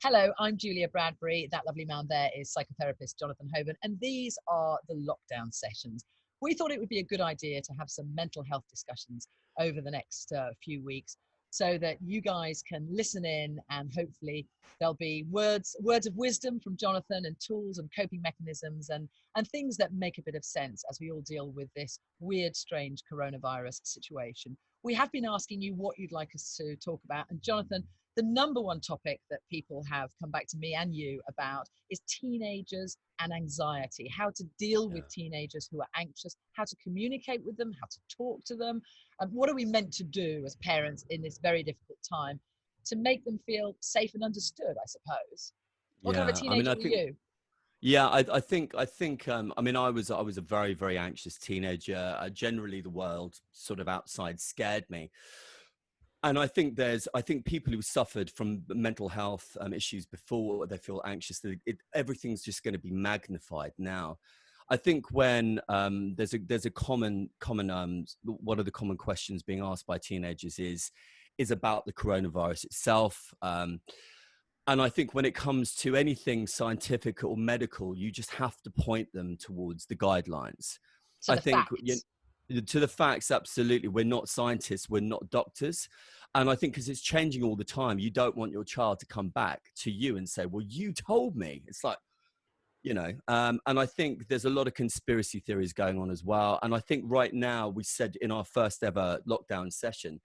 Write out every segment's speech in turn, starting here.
Hello, I'm Julia Bradbury. That lovely man there is psychotherapist Jonathan Hoban, and these are the lockdown sessions. We thought it would be a good idea to have some mental health discussions over the next few weeks so that you guys can listen in, and hopefully there'll be words of wisdom from Jonathan, and tools and coping mechanisms and things that make a bit of sense as we all deal with this weird, strange coronavirus situation. We have been asking you what you'd like us to talk about, and Jonathan, the number one topic that people have come back to me and you about is teenagers and anxiety, how to deal with teenagers who are anxious, how to communicate with them, how to talk to them, and what are we meant to do as parents in this very difficult time to make them feel safe and understood, I suppose. What kind of a teenager were you? Yeah, I was a very, very anxious teenager. Generally, the world sort of outside scared me. And I think people who suffered from mental health issues before, they feel anxious, everything's just going to be magnified now. I think when there's a common one of the common questions being asked by teenagers is about the coronavirus itself. And I think when it comes to anything scientific or medical, you just have to point them towards the guidelines. To the facts, absolutely. We're not scientists, we're not doctors. And I think because it's changing all the time, you don't want your child to come back to you and say, well, you told me. It's like, and I think there's a lot of conspiracy theories going on as well. And I think right now, we said in our first ever lockdown session,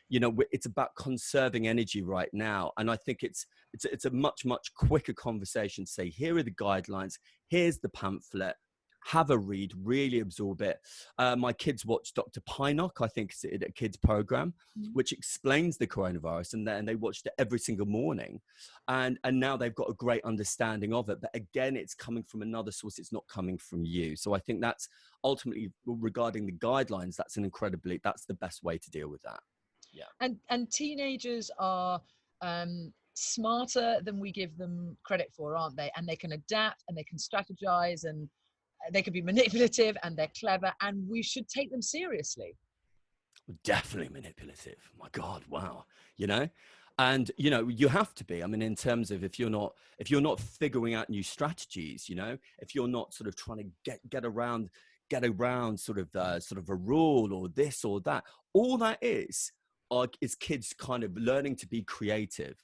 it's about conserving energy right now. And I think it's a much, much quicker conversation to say, here are the guidelines, here's the pamphlet, have a read, really absorb it. My kids watch Dr. Pinnock, I think it's a kids program, which explains the coronavirus, and they watched it every single morning. And now they've got a great understanding of it. But again, it's coming from another source. It's not coming from you. So I think that's ultimately, regarding the guidelines, that's the best way to deal with that. Yeah. And teenagers are smarter than we give them credit for, aren't they? And they can adapt and they can strategize and they can be manipulative and they're clever, and we should take them seriously. Definitely manipulative. My God, wow. And you have to be. I mean, in terms of if you're not figuring out new strategies, if you're not sort of trying to get around sort of a rule or this or that, all that is kids kind of learning to be creative,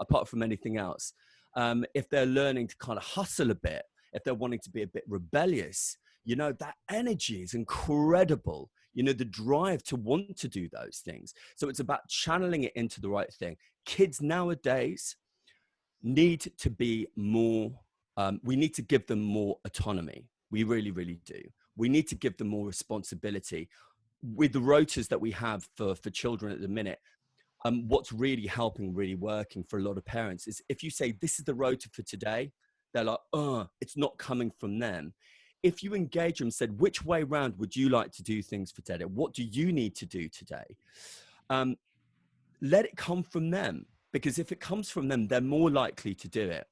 apart from anything else. If they're learning to kind of hustle a bit, if they're wanting to be a bit rebellious, that energy is incredible. The drive to want to do those things. So it's about channeling it into the right thing. Kids nowadays need to be more, we need to give them more autonomy. We really, really do. We need to give them more responsibility. With the rotas that we have for children at the minute, what's really helping, really working for a lot of parents is if you say, this is the rota for today, they're like, it's not coming from them. If you engage them and said, which way round would you like to do things for today? What do you need to do today? Let it come from them, because if it comes from them, they're more likely to do it.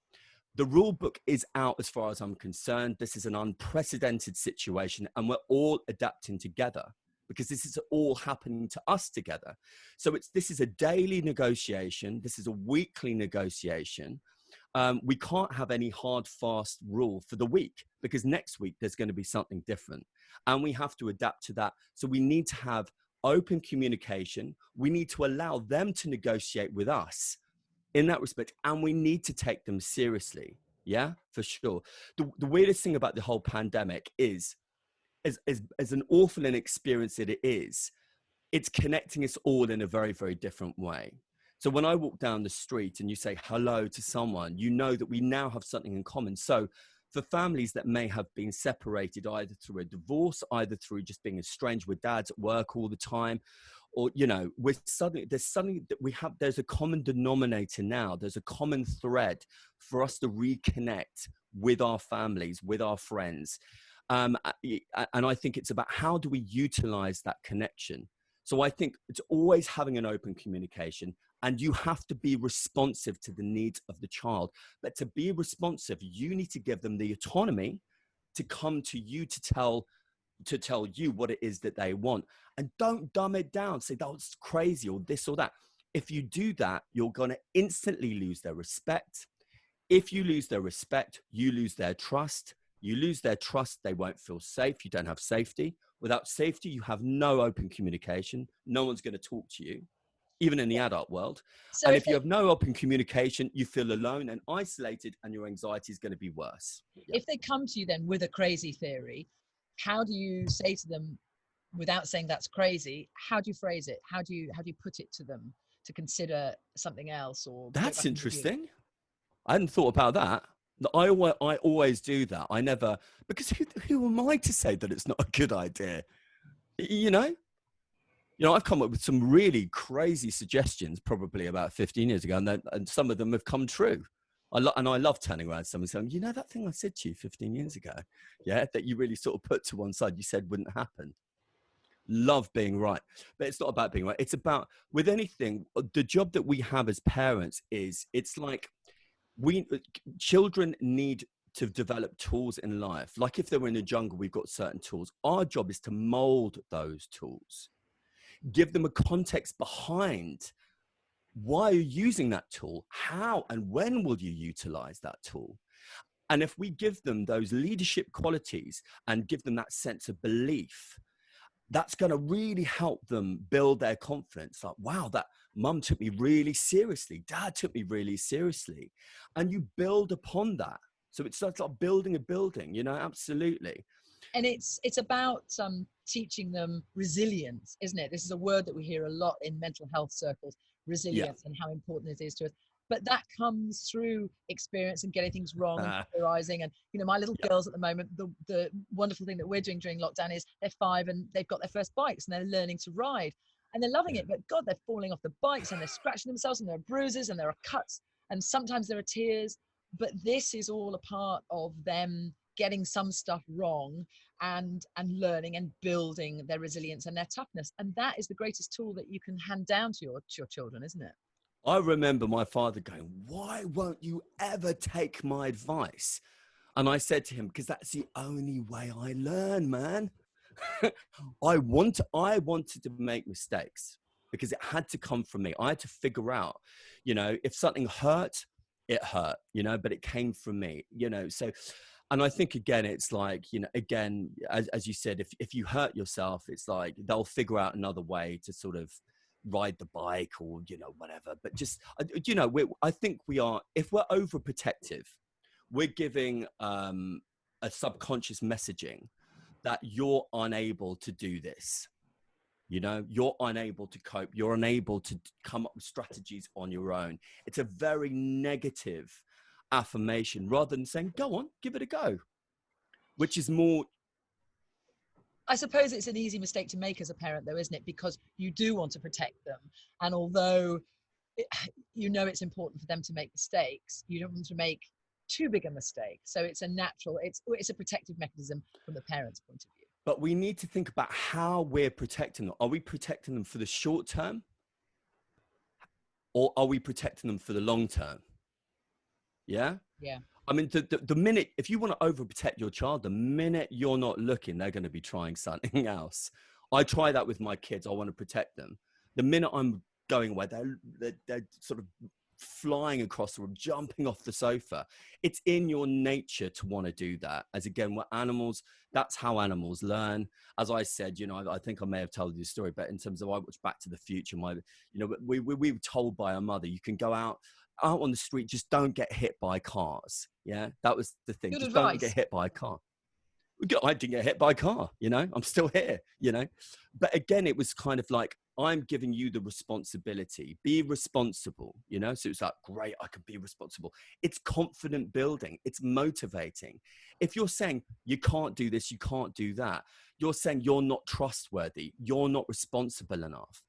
The rule book is out as far as I'm concerned. This is an unprecedented situation, and we're all adapting together because this is all happening to us together. So this is a daily negotiation. This is a weekly negotiation. We can't have any hard, fast rule for the week, because next week there's going to be something different, and we have to adapt to that. So we need to have open communication. We need to allow them to negotiate with us in that respect, and we need to take them seriously. Yeah, for sure. The weirdest thing about the whole pandemic is, as an awful an experience it is, it's connecting us all in a very, very different way. So when I walk down the street and you say hello to someone, you know that we now have something in common. So for families that may have been separated either through a divorce, either through just being estranged with dads at work all the time, or, there's a common denominator now. There's a common thread for us to reconnect with our families, with our friends. And I think it's about how do we utilize that connection? So I think it's always having an open communication, and you have to be responsive to the needs of the child. But to be responsive, you need to give them the autonomy to come to you to tell you what it is that they want. And don't dumb it down. Say, that's crazy, or this or that. if you do that, you're going to instantly lose their respect. If you lose their respect, you lose their trust. You lose their trust, they won't feel safe. You don't have safety. Without safety, you have no open communication. No one's going to talk to you, even in the adult world. So And if if you have no open communication, you feel alone and isolated, and your anxiety is going to be worse. Yeah. if they come to you then with a crazy theory, how do you say to them, without saying that's crazy, how do you phrase it? How do you put it to them to consider something else or go That's back and review? interesting. I hadn't thought about that. I always do that. I never, because who am I to say that it's not a good idea? You know? I've come up with some really crazy suggestions probably about 15 years ago, and some of them have come true. And I love turning around to someone saying, that thing I said to you 15 years ago, that you really sort of put to one side, you said wouldn't happen. Love being right. But it's not about being right. It's about, with anything, the job that we have as parents it's like children need to develop tools in life. Like if they were in the jungle, we've got certain tools. Our job is to mold those tools, give them a context behind why you're using that tool, how and when will you utilize that tool. And if we give them those leadership qualities and give them that sense of belief, that's going to really help them build their confidence. Like, wow, that mum took me really seriously. Dad took me really seriously. And you build upon that. So it's like building a building, absolutely. And it's about teaching them resilience, isn't it? This is a word that we hear a lot in mental health circles, resilience, and how important it is to us. But that comes through experience and getting things wrong and theorizing. And, my little girls at the moment, the wonderful thing that we're doing during lockdown is they're 5 and they've got their first bikes and they're learning to ride. And they're loving it. But God, they're falling off the bikes and they're scratching themselves and there are bruises and there are cuts. And sometimes there are tears. But this is all a part of them getting some stuff wrong and learning and building their resilience and their toughness. And that is the greatest tool that you can hand down to your children, isn't it? I remember my father going, why won't you ever take my advice? And I said to him, because that's the only way I learn, man. I wanted to make mistakes because it had to come from me. I had to figure out, if something hurt, it hurt, but it came from me, so. And I think, again, it's like, again, as you said, if you hurt yourself, it's like they'll figure out another way to sort of ride the bike or, whatever. But just, I think if we're overprotective, we're giving a subconscious messaging that you're unable to do this. You're unable to cope. You're unable to come up with strategies on your own. It's a very negative affirmation rather than saying, go on, give it a go, which is more. I suppose it's an easy mistake to make as a parent, though, isn't it? Because you do want to protect them. And although it's important for them to make mistakes, you don't want to make too big a mistake. So it's a protective mechanism from the parent's point of view. But we need to think about how we're protecting them. Are we protecting them for the short term? Or are we protecting them for the long term? Yeah? Yeah. I mean, the minute, if you want to overprotect your child, the minute you're not looking, they're going to be trying something else. I try that with my kids. I want to protect them. The minute I'm going away, they're sort of flying across the room, jumping off the sofa. It's in your nature to want to do that. As again, we're animals. That's how animals learn. As I said, I think I may have told you the story, but in terms of, I watched Back to the Future, we were told by our mother, you can go out on the street, just don't get hit by cars. Yeah, that was the thing. Good just advice. Don't get hit by a car. I didn't get hit by a car, I'm still here, But again, it was kind of like, I'm giving you the responsibility. Be responsible, So it's like, great, I can be responsible. It's confident building. It's motivating. If you're saying you can't do this, you can't do that, you're saying you're not trustworthy. You're not responsible enough,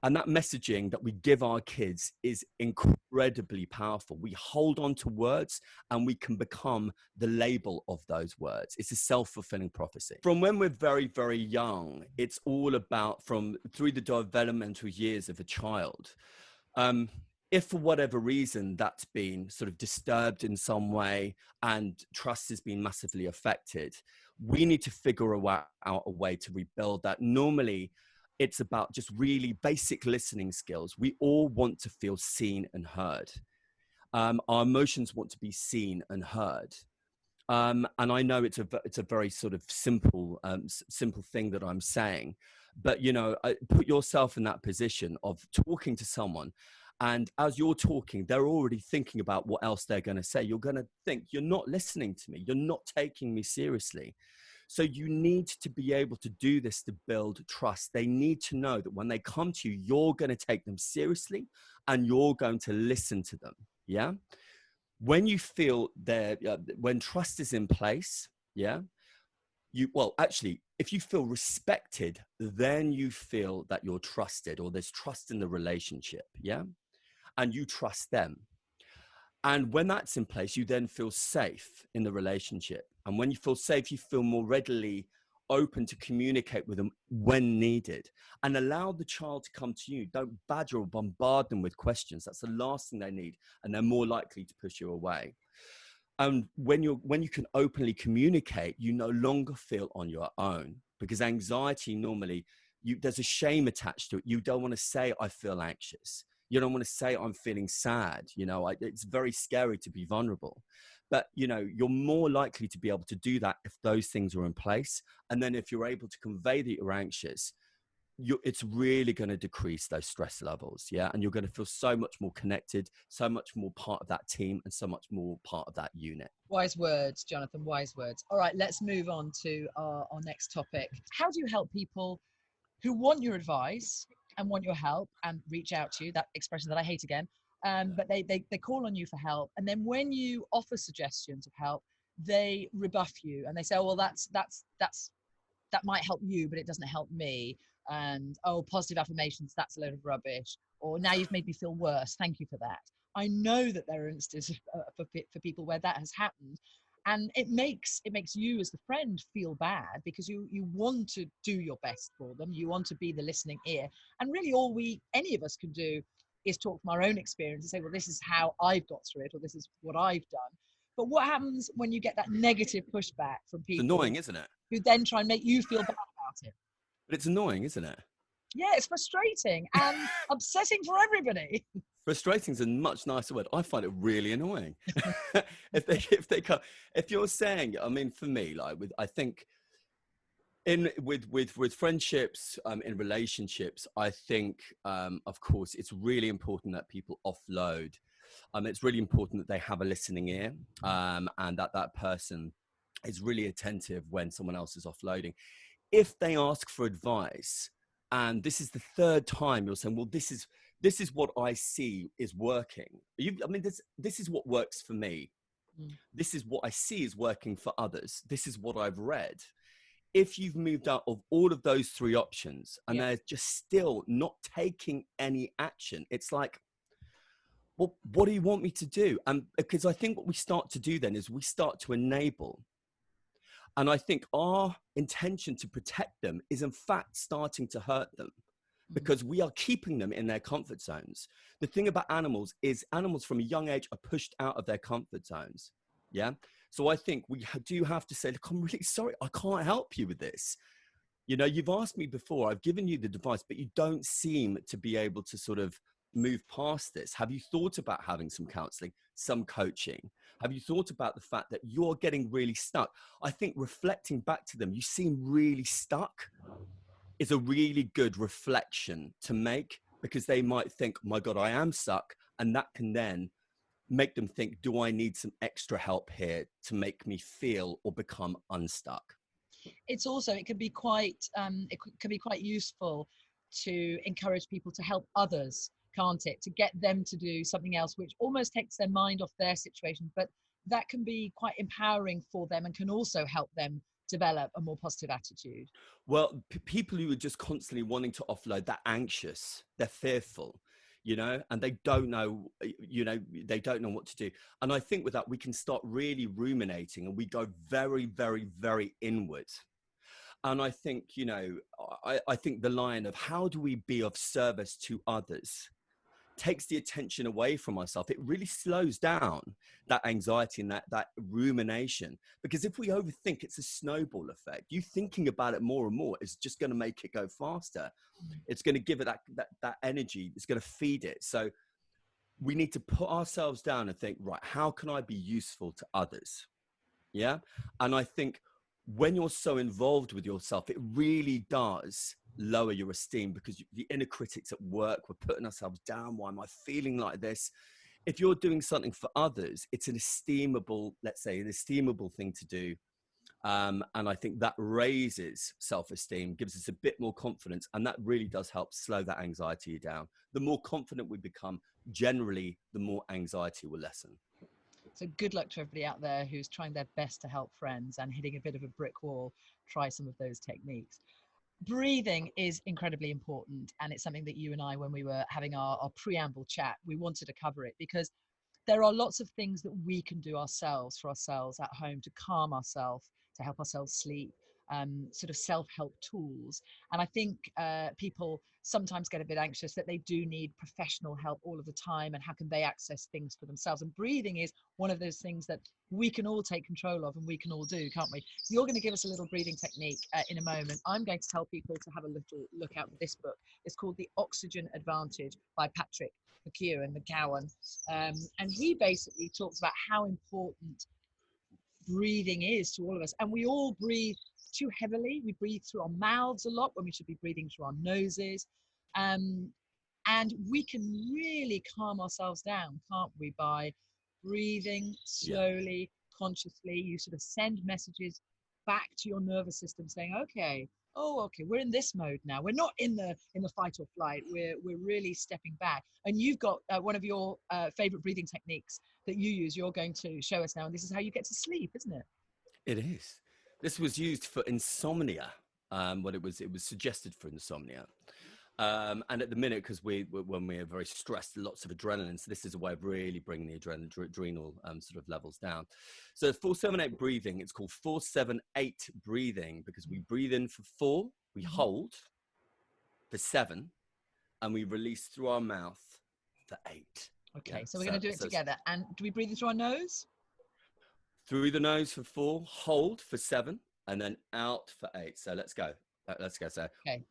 And that messaging that we give our kids is incredibly powerful. We hold on to words and we can become the label of those words. It's a self-fulfilling prophecy. From when we're very, very young, it's all about through the developmental years of a child. If for whatever reason that's been sort of disturbed in some way and trust has been massively affected, we need to figure out a way to rebuild that. Normally, It's about just really basic listening skills. We all want to feel seen and heard. Our emotions want to be seen and heard. And I know it's a very sort of simple thing that I'm saying, but put yourself in that position of talking to someone, and as you're talking, they're already thinking about what else they're going to say. You're going to think, you're not listening to me, you're not taking me seriously. So you need to be able to do this to build trust. They need to know that when they come to you, you're going to take them seriously and you're going to listen to them. Yeah. When you feel there, when trust is in place, yeah, actually, if you feel respected, then you feel that you're trusted, or there's trust in the relationship, yeah, and you trust them. And when that's in place, you then feel safe in the relationship. And when you feel safe, you feel more readily open to communicate with them when needed, and allow the child to come to you. Don't badger or bombard them with questions. That's the last thing they need, and they're more likely to push you away. And when you can openly communicate, you no longer feel on your own, because anxiety normally, there's a shame attached to it. You don't want to say, I feel anxious. You don't want to say, I'm feeling sad. It's very scary to be vulnerable, but you're more likely to be able to do that if those things are in place. And then if you're able to convey that you're anxious, it's really going to decrease those stress levels. Yeah. And you're going to feel so much more connected, so much more part of that team, and so much more part of that unit. Wise words, Jonathan, wise words. All right, let's move on to our next topic. How do you help people who want your advice and want your help and reach out to you? That expression that I hate again. But they call on you for help. And then when you offer suggestions of help, they rebuff you and they say, oh, well, that might help you, but it doesn't help me. And, oh, positive affirmations, that's a load of rubbish. Or now you've made me feel worse. Thank you for that. I know that there are instances for people where that has happened. And it makes you as the friend feel bad, because you want to do your best for them. You want to be the listening ear. And really all any of us can do is talk from our own experience and say, well, this is how I've got through it, or this is what I've done. But what happens when you get that negative pushback from people? It's annoying, isn't it? Who then try and make you feel bad about it. But it's annoying, isn't it? Yeah, it's frustrating and upsetting for everybody. Frustrating is a much nicer word. I find it really annoying. if you're saying, I mean, for me, I think with friendships, in relationships, I think, of course, it's really important that people offload. It's really important that they have a listening ear, and that person is really attentive when someone else is offloading. If they ask for advice, and this is the third time you're saying, well, this is what I see is working. This is what works for me. This is what I see is working for others. This is what I've read. If you've moved out of all of those three options and they're just still not taking any action, it's like, well, what do you want me to do? And because I think what we start to do then is we start to enable. And I think our intention to protect them is in fact starting to hurt them, because we are keeping them in their comfort zones. The thing about animals is animals from a young age are pushed out of their comfort zones. Yeah. So I think we do have to say, look, I'm really sorry, I can't help you with this. You've asked me before, I've given you the advice, but you don't seem to be able to sort of move past this. Have you thought about having some counseling, some coaching? Have you thought about the fact that you're getting really stuck? I think reflecting back to them, you seem really stuck, is a really good reflection to make, because they might think, oh my God, I am stuck. And that can then make them think, do I need some extra help here to make me feel or become unstuck? It's also, it can be quite useful to encourage people to help others, can't it? To get them to do something else, which almost takes their mind off their situation, but that can be quite empowering for them and can also help them develop a more positive attitude. Well, people who are just constantly wanting to offload, they're anxious, they're fearful, and they don't know, they don't know what to do. And I think with that, we can start really ruminating, and we go very, very, very inward. And I think, I think the line of how do we be of service to others? takes the attention away from myself. It really slows down that anxiety and that rumination. Because if we overthink, it's a snowball effect. You thinking about it more and more is just going to make it go faster. It's going to give it that energy. It's going to feed it. So we need to put ourselves down and think, right, how can I be useful to others? Yeah. And I think when you're so involved with yourself, it really does lower your esteem, because the inner critics at work, we're putting ourselves down. Why am I feeling like this? If you're doing something for others, it's an esteemable, let's say, an esteemable thing to do. And I think that raises self-esteem, gives us a bit more confidence, and that really does help slow that anxiety down. The more confident we become, generally, the more anxiety will lessen. So good luck to everybody out there who's trying their best to help friends and hitting a bit of a brick wall. Try some of those techniques. Breathing is incredibly important, and it's something that you and I, when we were having our preamble chat, we wanted to cover it, because there are lots of things that we can do ourselves for ourselves at home to calm ourselves, to help ourselves sleep, sort of self-help tools. And I think people sometimes get a bit anxious that they do need professional help all of the time, and how can they access things for themselves. And breathing is one of those things that we can all take control of and we can all do, can't we? You're going to give us a little breathing technique in a moment. I'm going to tell people to have a little look out for this book. It's called The Oxygen Advantage by Patrick McGowan. And he basically talks about how important breathing is to all of us. And we all breathe too heavily. We breathe through our mouths a lot when we should be breathing through our noses. And we can really calm ourselves down, can't we, by breathing slowly, consciously. You sort of send messages back to your nervous system saying, okay, we're in this mode now. We're not in the fight or flight. We're really stepping back. And you've got one of your favorite breathing techniques that you use. You're going to show us now, and this is how you get to sleep, isn't it? It is. This was used for insomnia. It was suggested for insomnia. And at the minute, because when we're very stressed, lots of adrenaline. So this is a way of really bringing the adrenal sort of levels down. So 4-7-8 breathing. It's called 4-7-8 breathing, because we breathe in for 4, we hold for 7, and we release through our mouth for 8. Okay, so we're going to do it together. And do we breathe in through our nose? Through the nose for 4, hold for 7, and then out for 8. So let's go. So. Okay.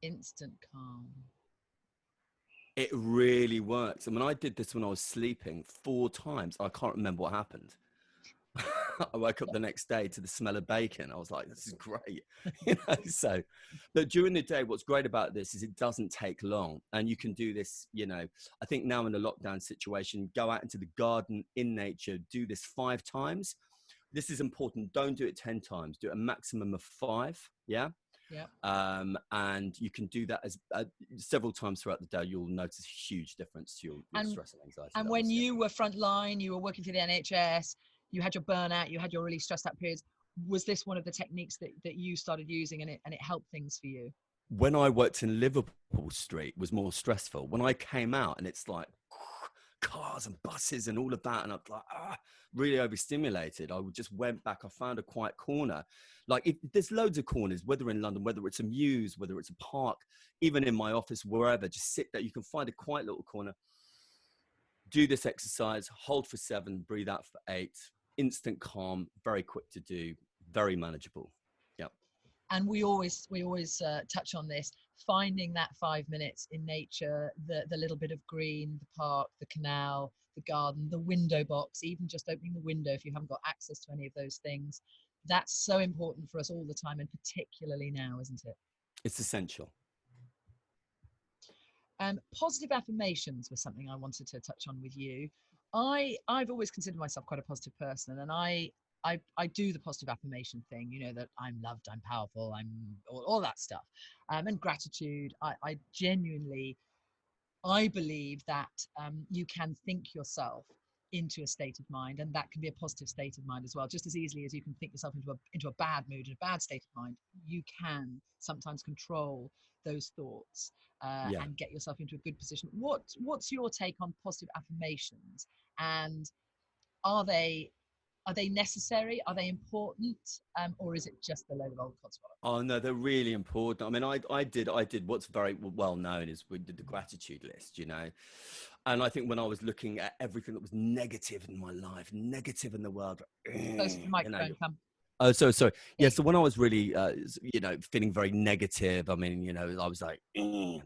Instant calm. It really works. I mean, I did this when I was sleeping 4 times. I can't remember what happened. I woke up the next day to the smell of bacon. I was like, this is great. So, but during the day, what's great about this is it doesn't take long, and you can do this, I think now in a lockdown situation, go out into the garden in nature, do this 5 times. This is important. Don't do it 10 times. Do it a maximum of 5. Yeah. Yeah. And you can do that as several times throughout the day. You'll notice a huge difference to your stress and anxiety. And when you were frontline, you were working for the NHS, you had your burnout, you had your really stressed out periods. Was this one of the techniques that you started using, and it helped things for you? When I worked in Liverpool Street, it was more stressful. When I came out, and it's like cars and buses and all of that, and I'm like, really overstimulated. I just went back. I found a quiet corner. Like there's loads of corners, whether in London, whether it's a muse, whether it's a park, even in my office, wherever, just sit there. You can find a quiet little corner. Do this exercise, hold for 7, breathe out for 8, instant calm, very quick to do, very manageable. Yep. And we always touch on this, finding that 5 minutes in nature, the little bit of green, the park, the canal, the garden, the window box, even just opening the window if you haven't got access to any of those things. That's so important for us all the time, and particularly now, isn't it? It's essential. Positive affirmations was something I wanted to touch on with you. I've always considered myself quite a positive person, and I do the positive affirmation thing, that I'm loved, I'm powerful, I'm all that stuff. And gratitude. I genuinely, I believe that you can think yourself into a state of mind, and that can be a positive state of mind as well. Just as easily as you can think yourself into a bad mood, a bad state of mind, you can sometimes control those thoughts Yeah. and get yourself into a good position. What's your take on positive affirmations, and are they necessary? Are they important? Or is it just a load of old codswallop? Oh no, they're really important. I mean, I did what's very well known is we did the gratitude list, you know, and I think when I was looking at everything that was negative in my life, negative in the world, Close to the you know, microphone, come. oh, so sorry. There Yeah, you so when I was really, you know, feeling very negative, I mean, you know, I was like,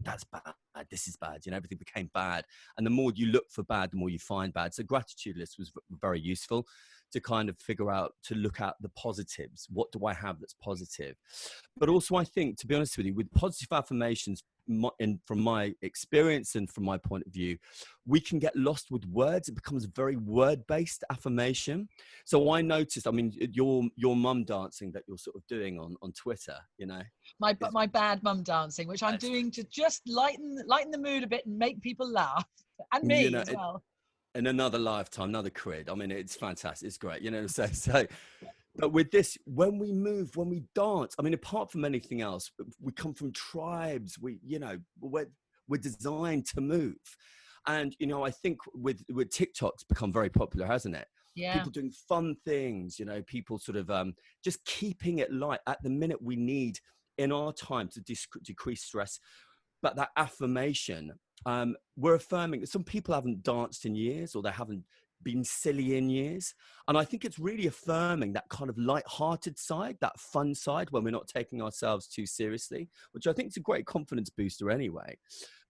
that's bad. This is bad. You know, everything became bad. And the more you look for bad, the more you find bad. So gratitude list was very useful to kind of figure out, to look at the positives. What do I have that's positive? But also, I think, to be honest with you, with positive affirmations, from my experience and from my point of view, we can get lost with words. It becomes very word-based affirmation. So I noticed, I mean, your mum dancing that you're sort of doing on Twitter, you know, is my bad mum dancing, which I'm doing to just lighten the mood a bit and make people laugh, and you me know, as well. in another lifetime, another crid. I mean, it's fantastic. It's great, you know. So, but with this, when we move, when we dance, I mean, apart from anything else, we come from tribes. You know, we're designed to move, and you know, I think with TikTok's become very popular, hasn't it? Yeah. People doing fun things, you know, people sort of just keeping it light. At the minute, we need in our time to decrease stress, but that affirmation, we're affirming. Some people haven't danced in years, or they haven't been silly in years, and I think it's really affirming that kind of light-hearted side, that fun side, when we're not taking ourselves too seriously, which I think is a great confidence booster anyway.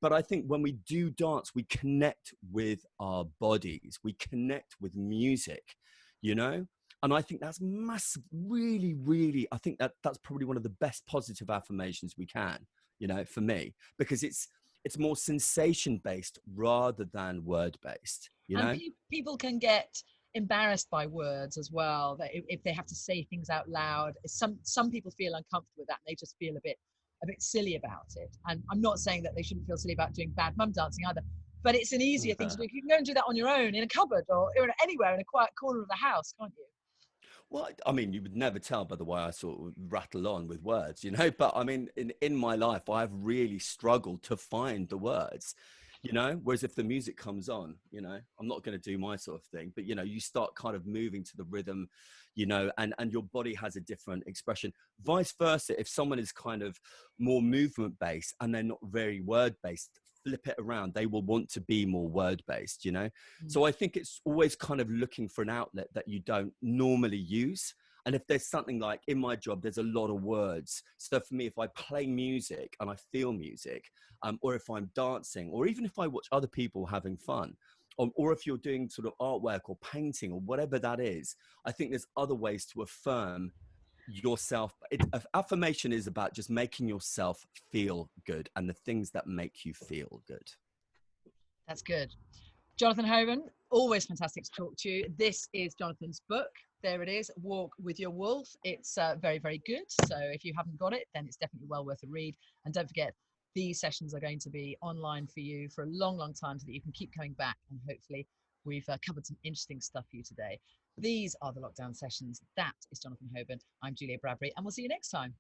But I think when we do dance, we connect with our bodies, we connect with music, you know. And I think that's massive, really, really. I think that's probably one of the best positive affirmations we can, you know, for me, because it's more sensation based rather than word based, you And know. people can get embarrassed by words as well. That if they have to say things out loud, some people feel uncomfortable with that, and they just feel a bit silly about it. And I'm not saying that they shouldn't feel silly about doing bad mum dancing either, but it's an easier thing to do. You can go and do that on your own in a cupboard or anywhere in a quiet corner of the house, can't you? Well, I mean, you would never tell by the way I sort of rattle on with words, you know. But I mean, in my life, I've really struggled to find the words, you know. Whereas if the music comes on, you know, I'm not going to do my sort of thing, but you know, you start kind of moving to the rhythm, you know, and your body has a different expression. Vice versa, if someone is kind of more movement based and they're not very word based, flip it around, they will want to be more word based, you know. Mm. So I think it's always kind of looking for an outlet that you don't normally use. And if there's something like in my job, there's a lot of words. So for me, if I play music and I feel music, or if I'm dancing, or even if I watch other people having fun, or if you're doing sort of artwork or painting or whatever that is, I think there's other ways to affirm yourself. Affirmation is about just making yourself feel good and the things that make you feel good. That's good. Jonathan Hoban, always fantastic to talk to you. This is Jonathan's book. There it is, Walk with Your Wolf. It's very, very good. So if you haven't got it, then it's definitely well worth a read. And don't forget, these sessions are going to be online for you for a long, long time so that you can keep coming back. And hopefully we've covered some interesting stuff for you today. These are the lockdown sessions. That is Jonathan Hoban. I'm Julia Bradbury, and we'll see you next time.